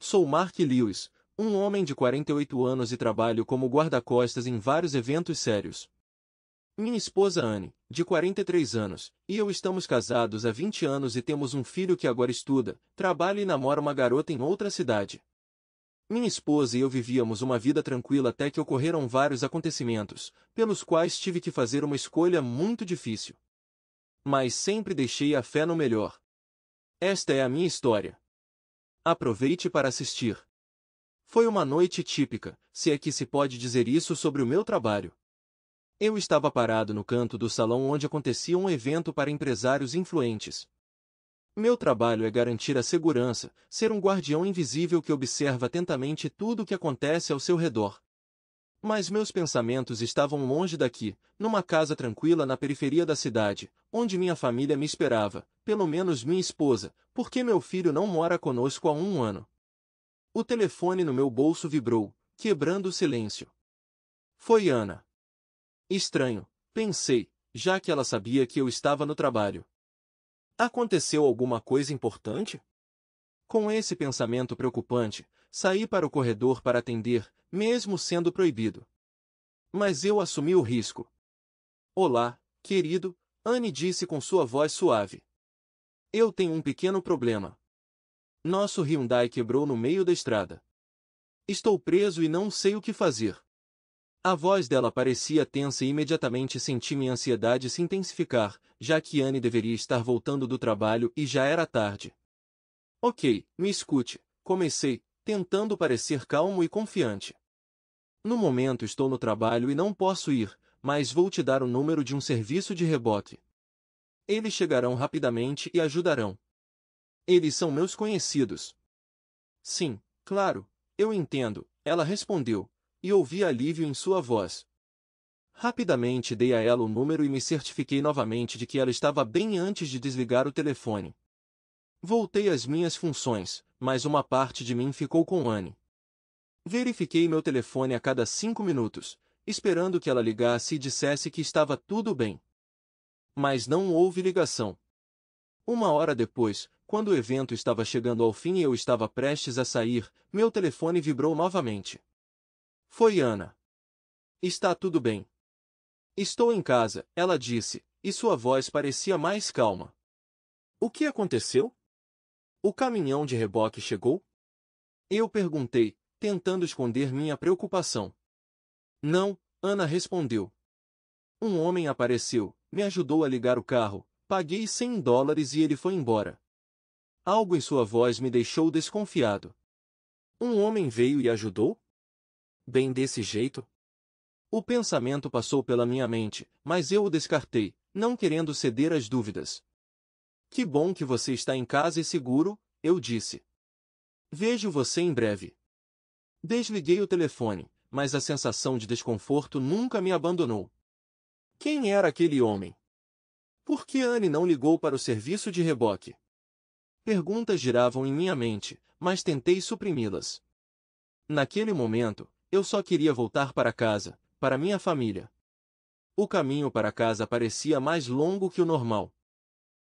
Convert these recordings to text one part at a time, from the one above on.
Sou Mark Lewis, um homem de 48 anos e trabalho como guarda-costas em vários eventos sérios. Minha esposa Anne, de 43 anos, e eu estamos casados há 20 anos e temos um filho que agora estuda, trabalha e namora uma garota em outra cidade. Minha esposa e eu vivíamos uma vida tranquila até que ocorreram vários acontecimentos, pelos quais tive que fazer uma escolha muito difícil. Mas sempre deixei a fé no melhor. Esta é a minha história. Aproveite para assistir. Foi uma noite típica, se é que se pode dizer isso sobre o meu trabalho. Eu estava parado no canto do salão onde acontecia um evento para empresários influentes. Meu trabalho é garantir a segurança, ser um guardião invisível que observa atentamente tudo o que acontece ao seu redor. Mas meus pensamentos estavam longe daqui, numa casa tranquila na periferia da cidade, onde minha família me esperava, pelo menos minha esposa, porque meu filho não mora conosco há um ano. O telefone no meu bolso vibrou, quebrando o silêncio. Foi Ana. Estranho, pensei, já que ela sabia que eu estava no trabalho. Aconteceu alguma coisa importante? Com esse pensamento preocupante, saí para o corredor para atender, mesmo sendo proibido. Mas eu assumi o risco. Olá, querido, Anne disse com sua voz suave. Eu tenho um pequeno problema. Nosso Hyundai quebrou no meio da estrada. Estou preso e não sei o que fazer. A voz dela parecia tensa e imediatamente senti minha ansiedade se intensificar, já que Anne deveria estar voltando do trabalho e já era tarde. Ok, me escute, comecei, tentando parecer calmo e confiante. No momento estou no trabalho e não posso ir, mas vou te dar o número de um serviço de reboque. Eles chegarão rapidamente e ajudarão. Eles são meus conhecidos. Sim, claro, eu entendo, ela respondeu, e ouvi alívio em sua voz. Rapidamente dei a ela o número e me certifiquei novamente de que ela estava bem antes de desligar o telefone. Voltei às minhas funções, mas uma parte de mim ficou com Anne. Verifiquei meu telefone a cada 5 minutos, esperando que ela ligasse e dissesse que estava tudo bem. Mas não houve ligação. Uma hora depois, quando o evento estava chegando ao fim e eu estava prestes a sair, meu telefone vibrou novamente. Foi Ana. Está tudo bem. Estou em casa, ela disse, e sua voz parecia mais calma. O que aconteceu? O caminhão de reboque chegou? Eu perguntei, tentando esconder minha preocupação. Não, Ana respondeu. Um homem apareceu, me ajudou a ligar o carro, paguei $100 e ele foi embora. Algo em sua voz me deixou desconfiado. Um homem veio e ajudou? Bem desse jeito? O pensamento passou pela minha mente, mas eu o descartei, não querendo ceder às dúvidas. Que bom que você está em casa e seguro, eu disse. Vejo você em breve. Desliguei o telefone, mas a sensação de desconforto nunca me abandonou. Quem era aquele homem? Por que Anne não ligou para o serviço de reboque? Perguntas giravam em minha mente, mas tentei suprimi-las. Naquele momento, eu só queria voltar para casa, para minha família. O caminho para casa parecia mais longo que o normal.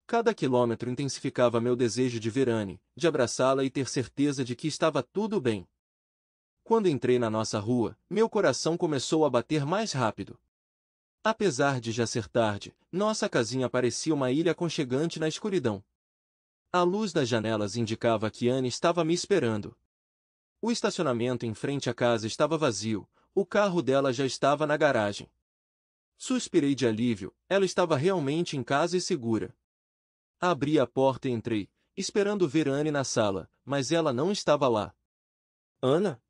Cada quilômetro intensificava meu desejo de ver Anne, de abraçá-la e ter certeza de que estava tudo bem. Quando entrei na nossa rua, meu coração começou a bater mais rápido. Apesar de já ser tarde, nossa casinha parecia uma ilha aconchegante na escuridão. A luz das janelas indicava que Anne estava me esperando. O estacionamento em frente à casa estava vazio, o carro dela já estava na garagem. Suspirei de alívio, ela estava realmente em casa e segura. Abri a porta e entrei, esperando ver Anne na sala, mas ela não estava lá. Ana?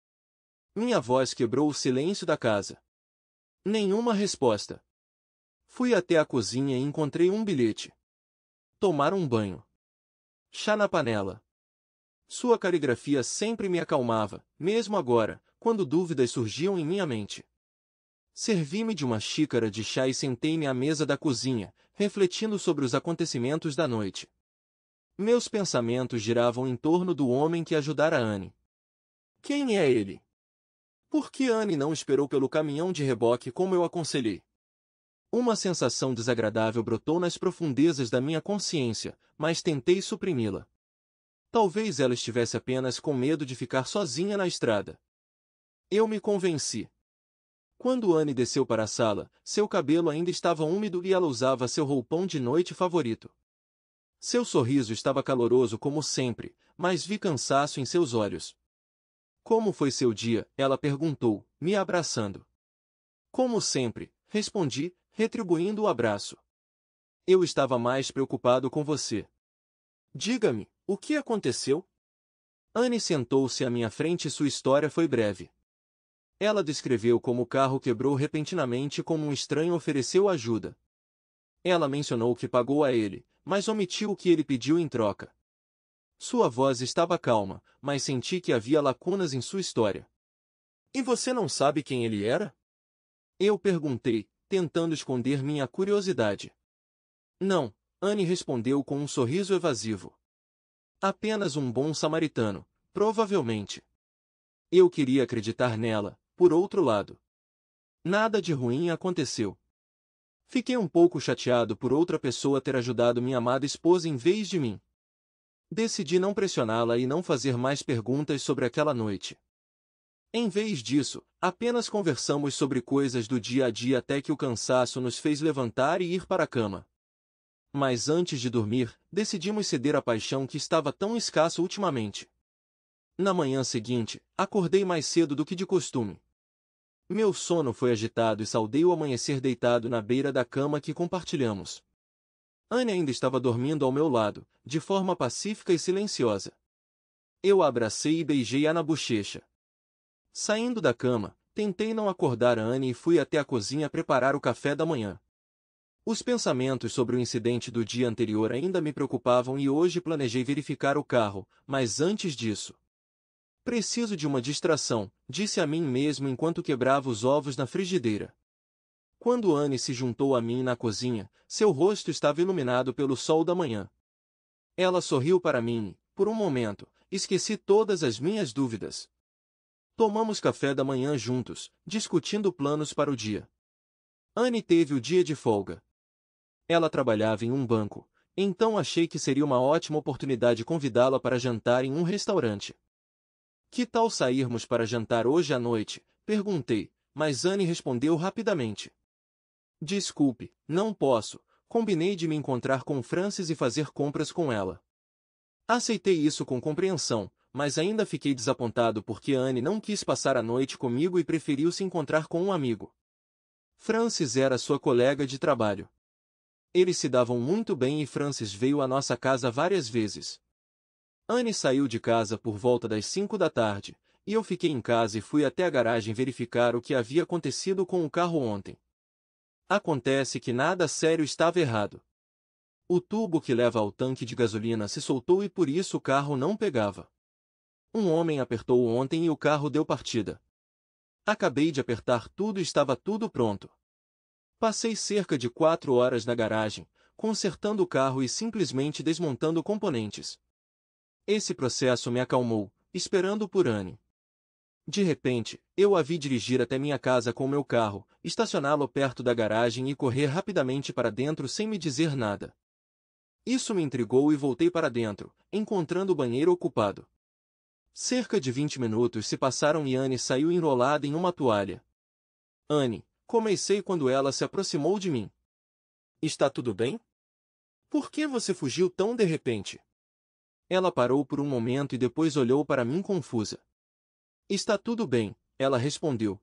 Minha voz quebrou o silêncio da casa. Nenhuma resposta. Fui até a cozinha e encontrei um bilhete. Tomar um banho. Chá na panela. Sua caligrafia sempre me acalmava, mesmo agora, quando dúvidas surgiam em minha mente. Servi-me de uma xícara de chá e sentei-me à mesa da cozinha, refletindo sobre os acontecimentos da noite. Meus pensamentos giravam em torno do homem que ajudara Anne. Quem é ele? Por que Anne não esperou pelo caminhão de reboque como eu aconselhei? Uma sensação desagradável brotou nas profundezas da minha consciência, mas tentei suprimi-la. Talvez ela estivesse apenas com medo de ficar sozinha na estrada. Eu me convenci. Quando Anne desceu para a sala, seu cabelo ainda estava úmido e ela usava seu roupão de noite favorito. Seu sorriso estava caloroso como sempre, mas vi cansaço em seus olhos. Como foi seu dia? Ela perguntou, me abraçando. Como sempre, respondi, retribuindo o abraço. Eu estava mais preocupado com você. Diga-me, o que aconteceu? Anne sentou-se à minha frente e sua história foi breve. Ela descreveu como o carro quebrou repentinamente e como um estranho ofereceu ajuda. Ela mencionou que pagou a ele, mas omitiu o que ele pediu em troca. Sua voz estava calma, mas senti que havia lacunas em sua história. E você não sabe quem ele era? Eu perguntei, tentando esconder minha curiosidade. Não, Anne respondeu com um sorriso evasivo. Apenas um bom samaritano, provavelmente. Eu queria acreditar nela, por outro lado. Nada de ruim aconteceu. Fiquei um pouco chateado por outra pessoa ter ajudado minha amada esposa em vez de mim. Decidi não pressioná-la e não fazer mais perguntas sobre aquela noite. Em vez disso, apenas conversamos sobre coisas do dia a dia até que o cansaço nos fez levantar e ir para a cama. Mas antes de dormir, decidimos ceder à paixão que estava tão escassa ultimamente. Na manhã seguinte, acordei mais cedo do que de costume. Meu sono foi agitado e saudei o amanhecer deitado na beira da cama que compartilhamos. Anne ainda estava dormindo ao meu lado, de forma pacífica e silenciosa. Eu a abracei e beijei-a na bochecha. Saindo da cama, tentei não acordar Anne e fui até a cozinha preparar o café da manhã. Os pensamentos sobre o incidente do dia anterior ainda me preocupavam e hoje planejei verificar o carro, mas antes disso. Preciso de uma distração, disse a mim mesmo enquanto quebrava os ovos na frigideira. Quando Anne se juntou a mim na cozinha, seu rosto estava iluminado pelo sol da manhã. Ela sorriu para mim e, por um momento, esqueci todas as minhas dúvidas. Tomamos café da manhã juntos, discutindo planos para o dia. Anne teve o dia de folga. Ela trabalhava em um banco, então achei que seria uma ótima oportunidade convidá-la para jantar em um restaurante. Que tal sairmos para jantar hoje à noite? Perguntei, mas Anne respondeu rapidamente. Desculpe, não posso. Combinei de me encontrar com Frances e fazer compras com ela. Aceitei isso com compreensão, mas ainda fiquei desapontado porque Anne não quis passar a noite comigo e preferiu se encontrar com um amigo. Frances era sua colega de trabalho. Eles se davam muito bem e Frances veio à nossa casa várias vezes. Anne saiu de casa por volta das 5 da tarde, e eu fiquei em casa e fui até a garagem verificar o que havia acontecido com o carro ontem. Acontece que nada sério estava errado. O tubo que leva ao tanque de gasolina se soltou e por isso o carro não pegava. Um homem apertou ontem e o carro deu partida. Acabei de apertar tudo e estava tudo pronto. Passei cerca de 4 horas na garagem, consertando o carro e simplesmente desmontando componentes. Esse processo me acalmou, esperando por Anne. De repente, eu a vi dirigir até minha casa com meu carro, estacioná-lo perto da garagem e correr rapidamente para dentro sem me dizer nada. Isso me intrigou e voltei para dentro, encontrando o banheiro ocupado. Cerca de 20 minutos se passaram e Anne saiu enrolada em uma toalha. Anne, comecei quando ela se aproximou de mim. Está tudo bem? Por que você fugiu tão de repente? Ela parou por um momento e depois olhou para mim confusa. Está tudo bem, ela respondeu.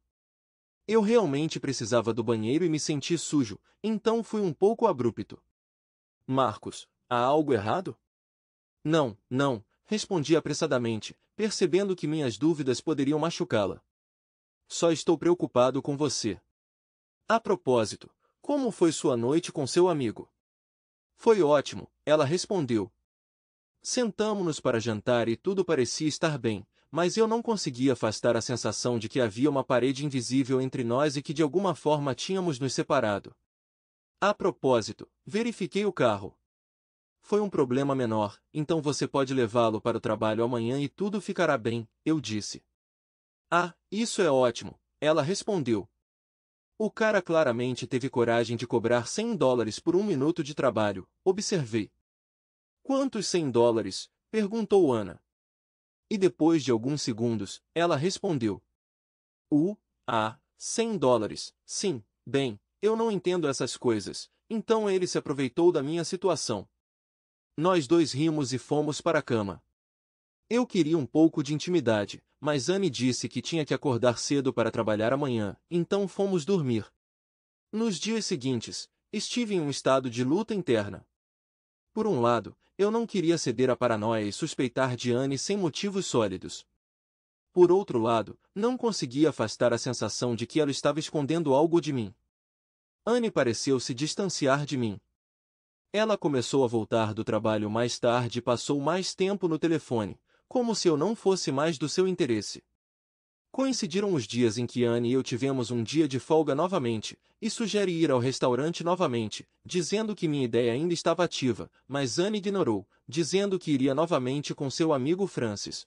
Eu realmente precisava do banheiro e me senti sujo, então fui um pouco abrupto. Marcos, há algo errado? Não, não, respondi apressadamente, percebendo que minhas dúvidas poderiam machucá-la. Só estou preocupado com você. A propósito, como foi sua noite com seu amigo? Foi ótimo, ela respondeu. Sentamo-nos para jantar e tudo parecia estar bem, mas eu não conseguia afastar a sensação de que havia uma parede invisível entre nós e que de alguma forma tínhamos nos separado. A propósito, verifiquei o carro. Foi um problema menor, então você pode levá-lo para o trabalho amanhã e tudo ficará bem, eu disse. Ah, isso é ótimo, ela respondeu. O cara claramente teve coragem de cobrar $100 por um minuto de trabalho, observei. Quantos $100? Perguntou Ana. E depois de alguns segundos, ela respondeu. $100. Sim, bem, eu não entendo essas coisas, então ele se aproveitou da minha situação. Nós dois rimos e fomos para a cama. Eu queria um pouco de intimidade, mas Anne disse que tinha que acordar cedo para trabalhar amanhã, então fomos dormir. Nos dias seguintes, estive em um estado de luta interna. Por um lado, eu não queria ceder à paranoia e suspeitar de Anne sem motivos sólidos. Por outro lado, não conseguia afastar a sensação de que ela estava escondendo algo de mim. Anne pareceu se distanciar de mim. Ela começou a voltar do trabalho mais tarde e passou mais tempo no telefone, como se eu não fosse mais do seu interesse. Coincidiram os dias em que Anne e eu tivemos um dia de folga novamente, e sugeri ir ao restaurante novamente, dizendo que minha ideia ainda estava ativa, mas Anne ignorou, dizendo que iria novamente com seu amigo Francis.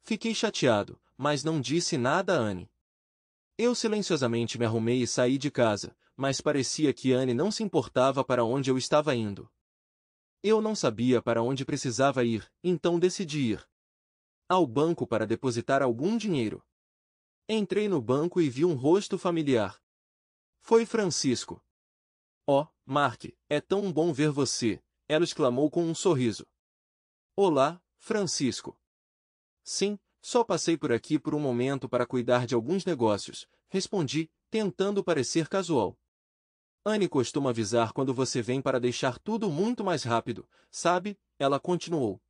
Fiquei chateado, mas não disse nada a Anne. Eu silenciosamente me arrumei e saí de casa, mas parecia que Anne não se importava para onde eu estava indo. Eu não sabia para onde precisava ir, então decidi ir ao banco para depositar algum dinheiro. Entrei no banco e vi um rosto familiar. Foi Francisco. Oh, Mark, é tão bom ver você, ela exclamou com um sorriso. Olá, Francisco. Sim, só passei por aqui por um momento para cuidar de alguns negócios, respondi, tentando parecer casual. Anne costuma avisar quando você vem para deixar tudo muito mais rápido, sabe? Ela continuou.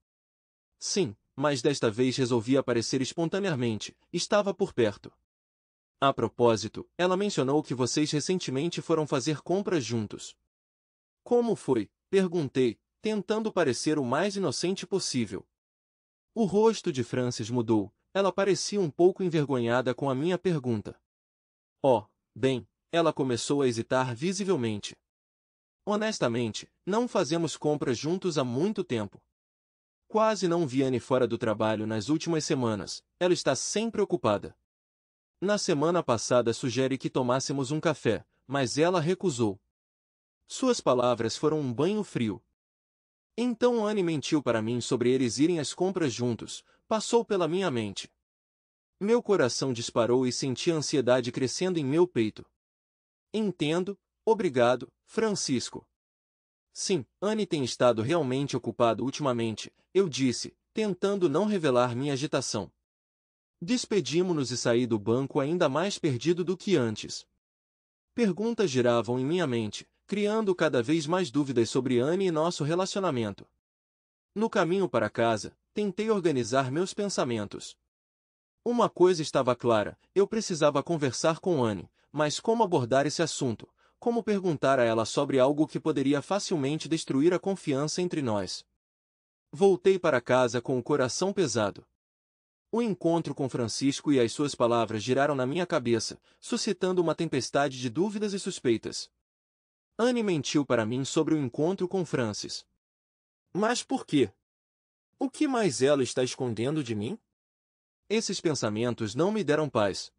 Sim, mas desta vez resolvi aparecer espontaneamente, estava por perto. A propósito, ela mencionou que vocês recentemente foram fazer compras juntos. Como foi? Perguntei, tentando parecer o mais inocente possível. O rosto de Frances mudou, ela parecia um pouco envergonhada com a minha pergunta. Oh, bem, ela começou a hesitar visivelmente. Honestamente, não fazemos compras juntos há muito tempo. Quase não vi Anne fora do trabalho nas últimas semanas, ela está sempre ocupada. Na semana passada sugere que tomássemos um café, mas ela recusou. Suas palavras foram um banho frio. Então Anne mentiu para mim sobre eles irem às compras juntos, passou pela minha mente. Meu coração disparou e senti a ansiedade crescendo em meu peito. Entendo, obrigado, Francisco. Sim, Anne tem estado realmente ocupado ultimamente, eu disse, tentando não revelar minha agitação. Despedimo-nos e saí do banco ainda mais perdido do que antes. Perguntas giravam em minha mente, criando cada vez mais dúvidas sobre Anne e nosso relacionamento. No caminho para casa, tentei organizar meus pensamentos. Uma coisa estava clara, eu precisava conversar com Anne, mas como abordar esse assunto? Como perguntar a ela sobre algo que poderia facilmente destruir a confiança entre nós? Voltei para casa com o coração pesado. O encontro com Francisco e as suas palavras giraram na minha cabeça, suscitando uma tempestade de dúvidas e suspeitas. Anne mentiu para mim sobre o encontro com Francis. Mas por quê? O que mais ela está escondendo de mim? Esses pensamentos não me deram paz.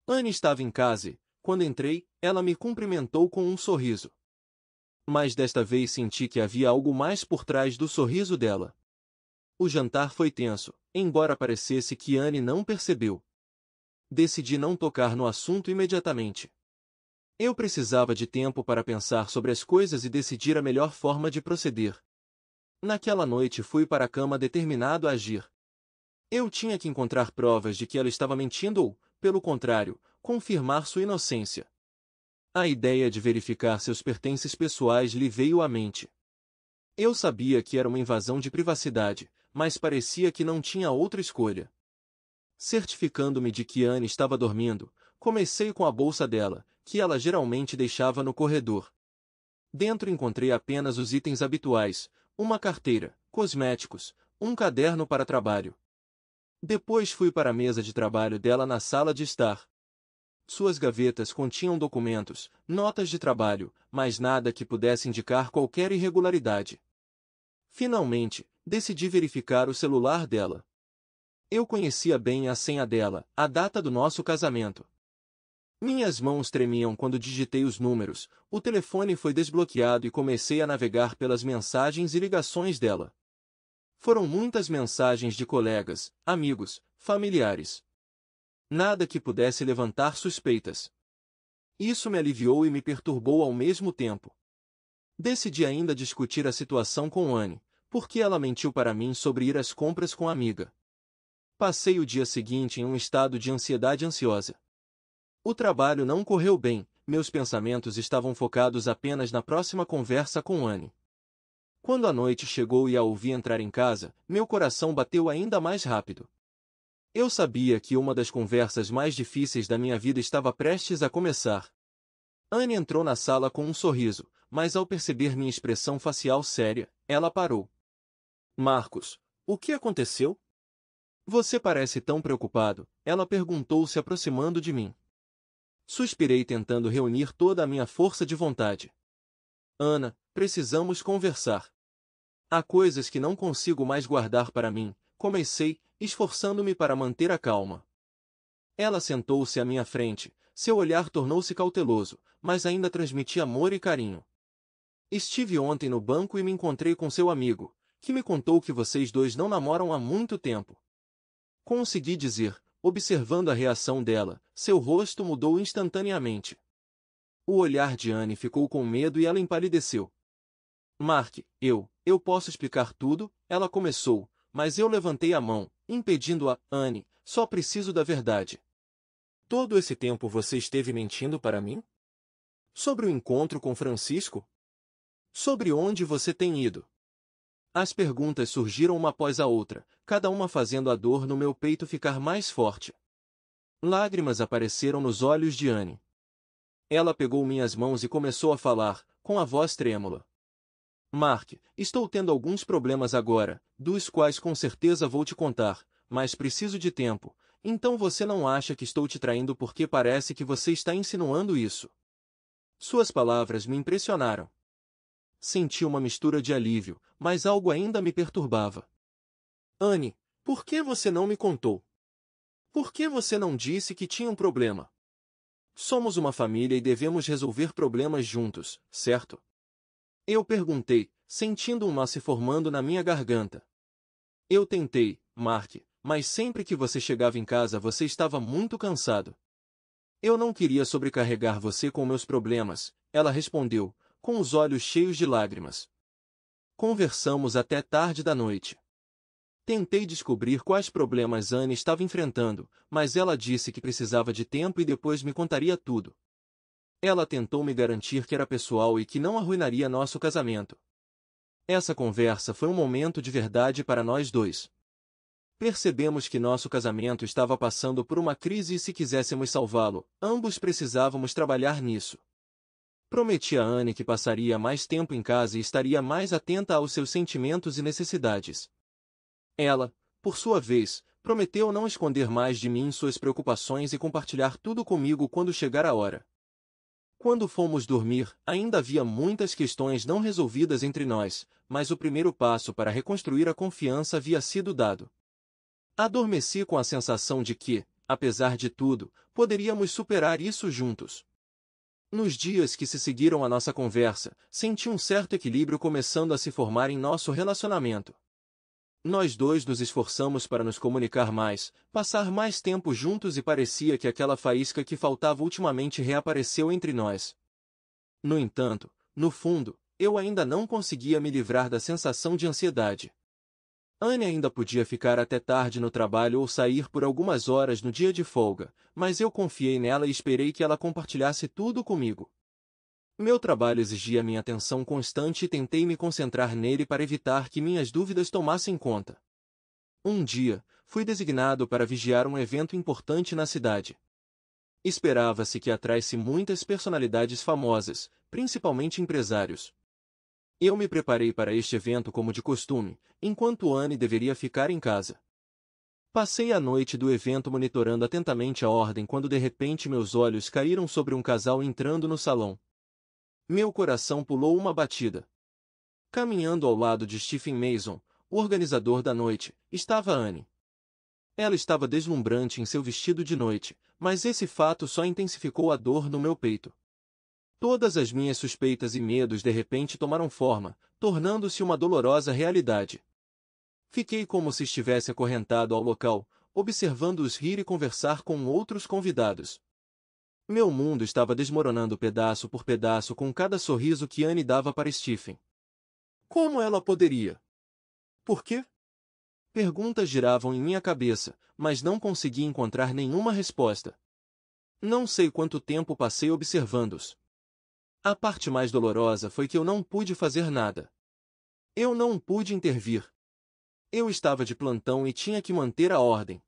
Anne estava em casa e, quando entrei, ela me cumprimentou com um sorriso. Mas desta vez senti que havia algo mais por trás do sorriso dela. O jantar foi tenso, embora parecesse que Anne não percebeu. Decidi não tocar no assunto imediatamente. Eu precisava de tempo para pensar sobre as coisas e decidir a melhor forma de proceder. Naquela noite fui para a cama determinado a agir. Eu tinha que encontrar provas de que ela estava mentindo ou, pelo contrário, confirmar sua inocência. A ideia de verificar seus pertences pessoais lhe veio à mente. Eu sabia que era uma invasão de privacidade, mas parecia que não tinha outra escolha. Certificando-me de que Anne estava dormindo, comecei com a bolsa dela, que ela geralmente deixava no corredor. Dentro encontrei apenas os itens habituais, uma carteira, cosméticos, um caderno para trabalho. Depois fui para a mesa de trabalho dela na sala de estar. Suas gavetas continham documentos, notas de trabalho, mas nada que pudesse indicar qualquer irregularidade. Finalmente, decidi verificar o celular dela. Eu conhecia bem a senha dela, a data do nosso casamento. Minhas mãos tremiam quando digitei os números, o telefone foi desbloqueado e comecei a navegar pelas mensagens e ligações dela. Foram muitas mensagens de colegas, amigos, familiares. Nada que pudesse levantar suspeitas. Isso me aliviou e me perturbou ao mesmo tempo. Decidi ainda discutir a situação com Anne, porque ela mentiu para mim sobre ir às compras com a amiga. Passei o dia seguinte em um estado de ansiedade ansiosa. O trabalho não correu bem, meus pensamentos estavam focados apenas na próxima conversa com Anne. Quando a noite chegou e a ouvi entrar em casa, meu coração bateu ainda mais rápido. Eu sabia que uma das conversas mais difíceis da minha vida estava prestes a começar. Anne entrou na sala com um sorriso, mas ao perceber minha expressão facial séria, ela parou. Marcos, o que aconteceu? Você parece tão preocupado, ela perguntou se aproximando de mim. Suspirei tentando reunir toda a minha força de vontade. Ana, precisamos conversar. Há coisas que não consigo mais guardar para mim, comecei, esforçando-me para manter a calma. Ela sentou-se à minha frente, seu olhar tornou-se cauteloso, mas ainda transmitia amor e carinho. Estive ontem no banco e me encontrei com seu amigo, que me contou que vocês dois não namoram há muito tempo. Consegui dizer, observando a reação dela, seu rosto mudou instantaneamente. O olhar de Anne ficou com medo e ela empalideceu. Mark, eu posso explicar tudo, ela começou, mas eu levantei a mão, impedindo-a. Anne, só preciso da verdade. Todo esse tempo você esteve mentindo para mim? Sobre o encontro com Francisco? Sobre onde você tem ido? As perguntas surgiram uma após a outra, cada uma fazendo a dor no meu peito ficar mais forte. Lágrimas apareceram nos olhos de Anne. Ela pegou minhas mãos e começou a falar, com a voz trêmula. Mark, estou tendo alguns problemas agora, dos quais com certeza vou te contar, mas preciso de tempo, então você não acha que estou te traindo porque parece que você está insinuando isso. Suas palavras me impressionaram. Senti uma mistura de alívio, mas algo ainda me perturbava. Anne, por que você não me contou? Por que você não disse que tinha um problema? Somos uma família e devemos resolver problemas juntos, certo? Eu perguntei, sentindo um nó se formando na minha garganta. Eu tentei, Mark, mas sempre que você chegava em casa você estava muito cansado. Eu não queria sobrecarregar você com meus problemas, ela respondeu, com os olhos cheios de lágrimas. Conversamos até tarde da noite. Tentei descobrir quais problemas Anne estava enfrentando, mas ela disse que precisava de tempo e depois me contaria tudo. Ela tentou me garantir que era pessoal e que não arruinaria nosso casamento. Essa conversa foi um momento de verdade para nós dois. Percebemos que nosso casamento estava passando por uma crise e se quiséssemos salvá-lo, ambos precisávamos trabalhar nisso. Prometi a Anne que passaria mais tempo em casa e estaria mais atenta aos seus sentimentos e necessidades. Ela, por sua vez, prometeu não esconder mais de mim suas preocupações e compartilhar tudo comigo quando chegar a hora. Quando fomos dormir, ainda havia muitas questões não resolvidas entre nós, mas o primeiro passo para reconstruir a confiança havia sido dado. Adormeci com a sensação de que, apesar de tudo, poderíamos superar isso juntos. Nos dias que se seguiram à nossa conversa, senti um certo equilíbrio começando a se formar em nosso relacionamento. Nós dois nos esforçamos para nos comunicar mais, passar mais tempo juntos e parecia que aquela faísca que faltava ultimamente reapareceu entre nós. No entanto, no fundo, eu ainda não conseguia me livrar da sensação de ansiedade. Anne ainda podia ficar até tarde no trabalho ou sair por algumas horas no dia de folga, mas eu confiei nela e esperei que ela compartilhasse tudo comigo. Meu trabalho exigia minha atenção constante e tentei me concentrar nele para evitar que minhas dúvidas tomassem conta. Um dia, fui designado para vigiar um evento importante na cidade. Esperava-se que atraísse muitas personalidades famosas, principalmente empresários. Eu me preparei para este evento como de costume, enquanto Anne deveria ficar em casa. Passei a noite do evento monitorando atentamente a ordem quando de repente meus olhos caíram sobre um casal entrando no salão. Meu coração pulou uma batida. Caminhando ao lado de Stephen Mason, o organizador da noite, estava Anne. Ela estava deslumbrante em seu vestido de noite, mas esse fato só intensificou a dor no meu peito. Todas as minhas suspeitas e medos de repente tomaram forma, tornando-se uma dolorosa realidade. Fiquei como se estivesse acorrentado ao local, observando-os rir e conversar com outros convidados. Meu mundo estava desmoronando pedaço por pedaço com cada sorriso que Anne dava para Stephen. Como ela poderia? Por quê? Perguntas giravam em minha cabeça, mas não consegui encontrar nenhuma resposta. Não sei quanto tempo passei observando-os. A parte mais dolorosa foi que eu não pude fazer nada. Eu não pude intervir. Eu estava de plantão e tinha que manter a ordem.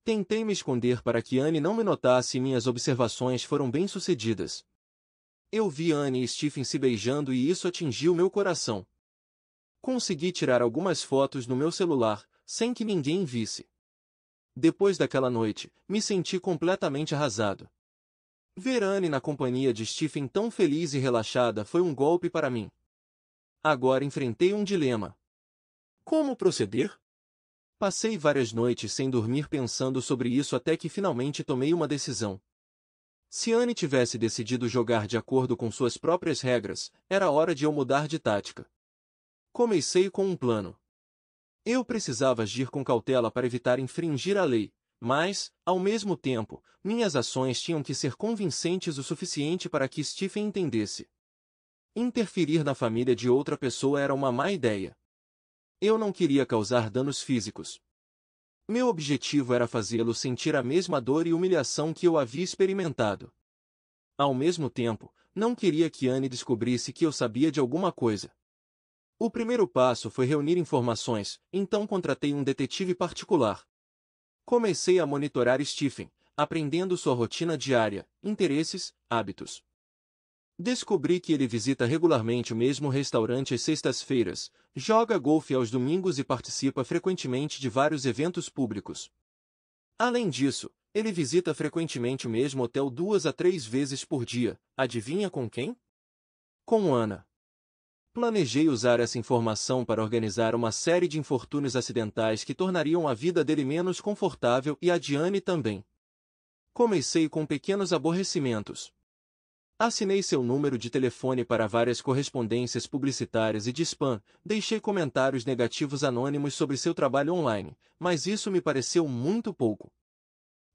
Tentei me esconder para que Anne não me notasse e minhas observações foram bem-sucedidas. Eu vi Anne e Stephen se beijando e isso atingiu meu coração. Consegui tirar algumas fotos no meu celular, sem que ninguém visse. Depois daquela noite, me senti completamente arrasado. Ver Anne na companhia de Stephen tão feliz e relaxada foi um golpe para mim. Agora enfrentei um dilema. Como proceder? Passei várias noites sem dormir pensando sobre isso até que finalmente tomei uma decisão. Se Anne tivesse decidido jogar de acordo com suas próprias regras, era hora de eu mudar de tática. Comecei com um plano. Eu precisava agir com cautela para evitar infringir a lei, mas, ao mesmo tempo, minhas ações tinham que ser convincentes o suficiente para que Stephen entendesse. Interferir na família de outra pessoa era uma má ideia. Eu não queria causar danos físicos. Meu objetivo era fazê-lo sentir a mesma dor e humilhação que eu havia experimentado. Ao mesmo tempo, não queria que Anne descobrisse que eu sabia de alguma coisa. O primeiro passo foi reunir informações, então contratei um detetive particular. Comecei a monitorar Stephen, aprendendo sua rotina diária, interesses, hábitos. Descobri que ele visita regularmente o mesmo restaurante às sextas-feiras, joga golfe aos domingos e participa frequentemente de vários eventos públicos. Além disso, ele visita frequentemente o mesmo hotel 2 a 3 vezes por dia. Adivinha com quem? Com Ana. Planejei usar essa informação para organizar uma série de infortúnios acidentais que tornariam a vida dele menos confortável e a de Anne também. Comecei com pequenos aborrecimentos. Assinei seu número de telefone para várias correspondências publicitárias e de spam, deixei comentários negativos anônimos sobre seu trabalho online, mas isso me pareceu muito pouco.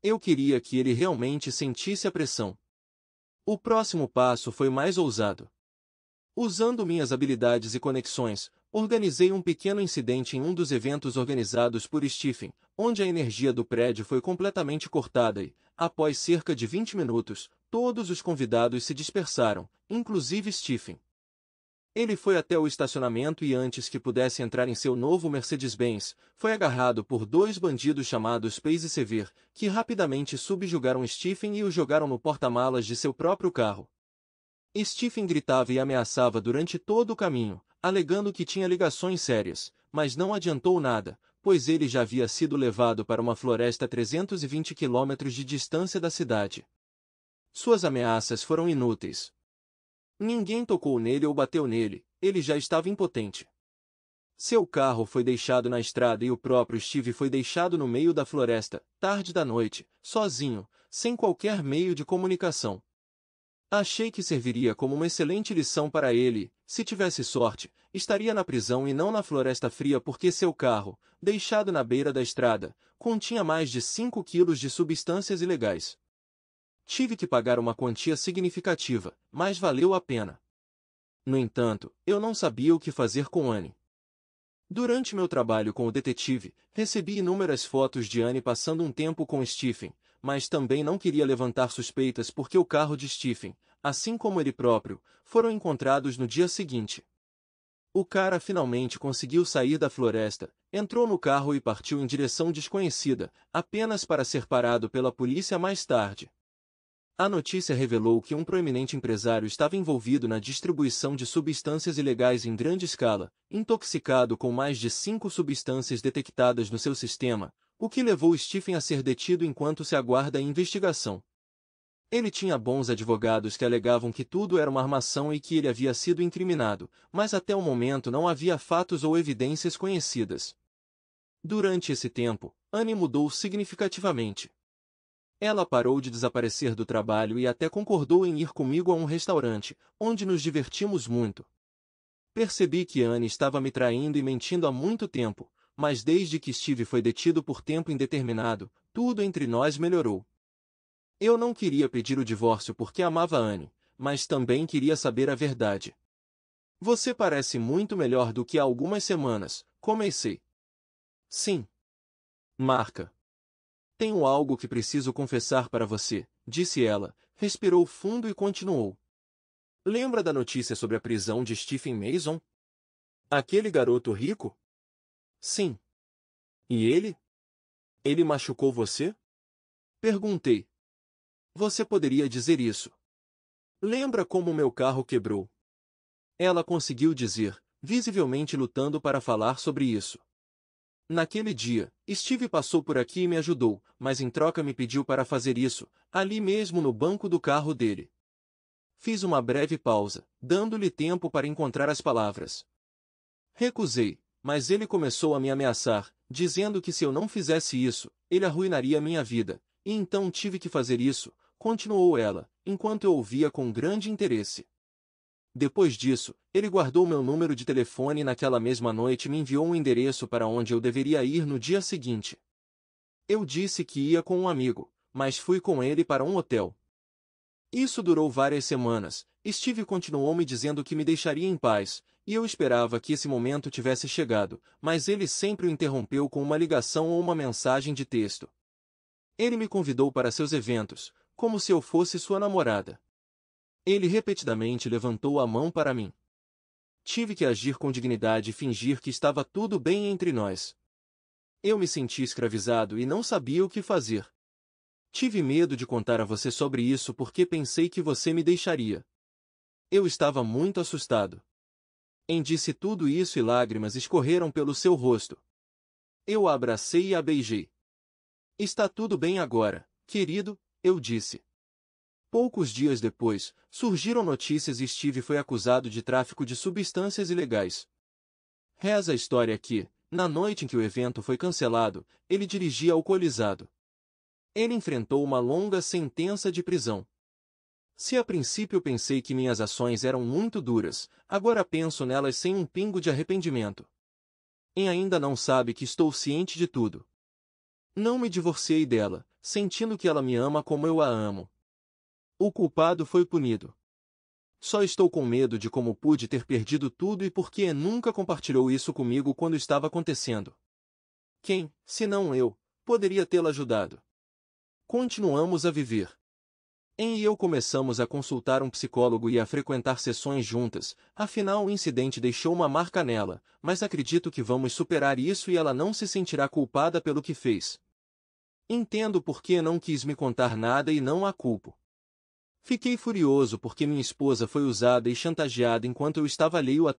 Eu queria que ele realmente sentisse a pressão. O próximo passo foi mais ousado. Usando minhas habilidades e conexões, organizei um pequeno incidente em um dos eventos organizados por Stephen, onde a energia do prédio foi completamente cortada e, após cerca de 20 minutos, todos os convidados se dispersaram, inclusive Stephen. Ele foi até o estacionamento e antes que pudesse entrar em seu novo Mercedes-Benz, foi agarrado por 2 bandidos chamados Pace e Sever, que rapidamente subjugaram Stephen e o jogaram no porta-malas de seu próprio carro. Stephen gritava e ameaçava durante todo o caminho, alegando que tinha ligações sérias, mas não adiantou nada, pois ele já havia sido levado para uma floresta a 320 quilômetros de distância da cidade. Suas ameaças foram inúteis. Ninguém tocou nele ou bateu nele, ele já estava impotente. Seu carro foi deixado na estrada e o próprio Steve foi deixado no meio da floresta, tarde da noite, sozinho, sem qualquer meio de comunicação. Achei que serviria como uma excelente lição para ele, se tivesse sorte, estaria na prisão e não na floresta fria porque seu carro, deixado na beira da estrada, continha mais de 5 quilos de substâncias ilegais. Tive que pagar uma quantia significativa, mas valeu a pena. No entanto, eu não sabia o que fazer com Anne. Durante meu trabalho com o detetive, recebi inúmeras fotos de Anne passando um tempo com Stephen, mas também não queria levantar suspeitas porque o carro de Stephen, assim como ele próprio, foram encontrados no dia seguinte. O cara finalmente conseguiu sair da floresta, entrou no carro e partiu em direção desconhecida, apenas para ser parado pela polícia mais tarde. A notícia revelou que um proeminente empresário estava envolvido na distribuição de substâncias ilegais em grande escala, intoxicado com mais de 5 substâncias detectadas no seu sistema, o que levou Stephen a ser detido enquanto se aguarda a investigação. Ele tinha bons advogados que alegavam que tudo era uma armação e que ele havia sido incriminado, mas até o momento não havia fatos ou evidências conhecidas. Durante esse tempo, Anne mudou significativamente. Ela parou de desaparecer do trabalho e até concordou em ir comigo a um restaurante, onde nos divertimos muito. Percebi que Anne estava me traindo e mentindo há muito tempo, mas desde que Steve foi detido por tempo indeterminado, tudo entre nós melhorou. Eu não queria pedir o divórcio porque amava Anne, mas também queria saber a verdade. Você parece muito melhor do que há algumas semanas, comecei. Sim. Marca. Tenho algo que preciso confessar para você, disse ela, respirou fundo e continuou. Lembra da notícia sobre a prisão de Stephen Mason? Aquele garoto rico? Sim. E ele? Ele machucou você? Perguntei. Você poderia dizer isso. Lembra como meu carro quebrou? Ela conseguiu dizer, visivelmente lutando para falar sobre isso. Naquele dia, Steve passou por aqui e me ajudou, mas em troca me pediu para fazer isso, ali mesmo no banco do carro dele. Fiz uma breve pausa, dando-lhe tempo para encontrar as palavras. Recusei, mas ele começou a me ameaçar, dizendo que se eu não fizesse isso, ele arruinaria minha vida, e então tive que fazer isso, continuou ela, enquanto eu ouvia com grande interesse. Depois disso, ele guardou meu número de telefone e naquela mesma noite me enviou um endereço para onde eu deveria ir no dia seguinte. Eu disse que ia com um amigo, mas fui com ele para um hotel. Isso durou várias semanas. Steve continuou me dizendo que me deixaria em paz, e eu esperava que esse momento tivesse chegado, mas ele sempre o interrompeu com uma ligação ou uma mensagem de texto. Ele me convidou para seus eventos, como se eu fosse sua namorada. Ele repetidamente levantou a mão para mim. Tive que agir com dignidade e fingir que estava tudo bem entre nós. Eu me senti escravizado e não sabia o que fazer. Tive medo de contar a você sobre isso porque pensei que você me deixaria. Eu estava muito assustado. Disse tudo isso e lágrimas escorreram pelo seu rosto. Eu a abracei e a beijei. Está tudo bem agora, querido, eu disse. Poucos dias depois, surgiram notícias e Steve foi acusado de tráfico de substâncias ilegais. Reza a história que, na noite em que o evento foi cancelado, ele dirigia alcoolizado. Ele enfrentou uma longa sentença de prisão. Se a princípio pensei que minhas ações eram muito duras, agora penso nelas sem um pingo de arrependimento. E ainda não sabe que estou ciente de tudo. Não me divorciei dela, sentindo que ela me ama como eu a amo. O culpado foi punido. Só estou com medo de como pude ter perdido tudo e por que nunca compartilhou isso comigo quando estava acontecendo. Quem, se não eu, poderia tê-la ajudado? Continuamos a viver. Em e eu começamos a consultar um psicólogo e a frequentar sessões juntas, afinal o incidente deixou uma marca nela, mas acredito que vamos superar isso e ela não se sentirá culpada pelo que fez. Entendo por que não quis me contar nada e não a culpo. Fiquei furioso porque minha esposa foi usada e chantageada enquanto eu estava alheio a